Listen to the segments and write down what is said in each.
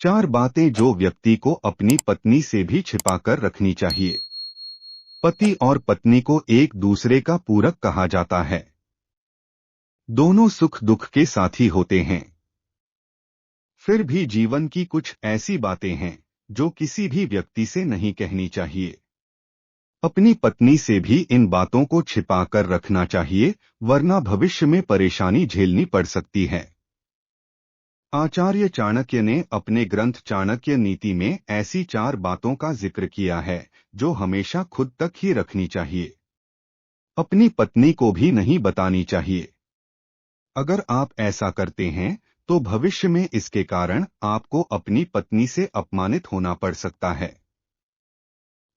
4 बातें जो व्यक्ति को अपनी पत्नी से भी छिपाकर रखनी चाहिए। पति और पत्नी को एक दूसरे का पूरक कहा जाता है। दोनों सुख दुख के साथी होते हैं। फिर भी जीवन की कुछ ऐसी बातें हैं जो किसी भी व्यक्ति से नहीं कहनी चाहिए। अपनी पत्नी से भी इन बातों को छिपा कर रखना चाहिए, वरना भविष्य में परेशानी झेलनी पड़ सकती है। आचार्य चाणक्य ने अपने ग्रंथ चाणक्य नीति में ऐसी 4 बातों का जिक्र किया है जो हमेशा खुद तक ही रखनी चाहिए। अपनी पत्नी को भी नहीं बतानी चाहिए। अगर आप ऐसा करते हैं तो भविष्य में इसके कारण आपको अपनी पत्नी से अपमानित होना पड़ सकता है।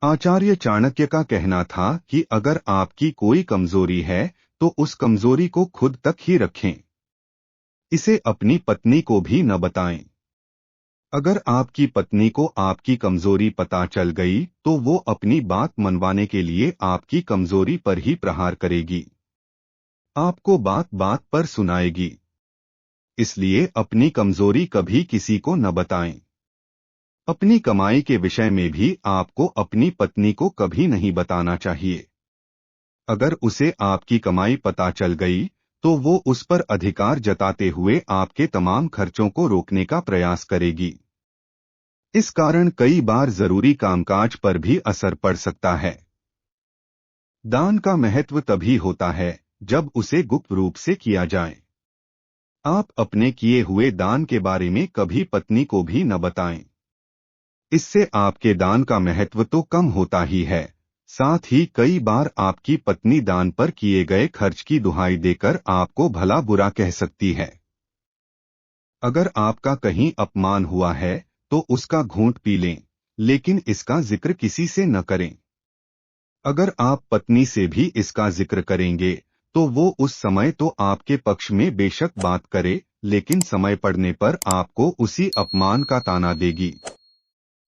आचार्य चाणक्य का कहना था कि अगर आपकी कोई कमजोरी है तो उस कमजोरी को खुद तक ही रखें। इसे अपनी पत्नी को भी न बताएं। अगर आपकी पत्नी को आपकी कमजोरी पता चल गई तो वो अपनी बात मनवाने के लिए आपकी कमजोरी पर ही प्रहार करेगी। आपको बात बात पर सुनाएगी। इसलिए अपनी कमजोरी कभी किसी को न बताएं। अपनी कमाई के विषय में भी आपको अपनी पत्नी को कभी नहीं बताना चाहिए। अगर उसे आपकी कमाई पता चल गई तो वो उस पर अधिकार जताते हुए आपके तमाम खर्चों को रोकने का प्रयास करेगी। इस कारण कई बार जरूरी कामकाज पर भी असर पड़ सकता है। दान का महत्व तभी होता है जब उसे गुप्त रूप से किया जाए। आप अपने किए हुए दान के बारे में कभी पत्नी को भी न बताएं। इससे आपके दान का महत्व तो कम होता ही है, साथ ही कई बार आपकी पत्नी दान पर किए गए खर्च की दुहाई देकर आपको भला बुरा कह सकती है। अगर आपका कहीं अपमान हुआ है तो उसका घूंट पी लें, लेकिन इसका जिक्र किसी से न करें। अगर आप पत्नी से भी इसका जिक्र करेंगे तो वो उस समय तो आपके पक्ष में बेशक बात करे, लेकिन समय पड़ने पर आपको उसी अपमान का ताना देगी।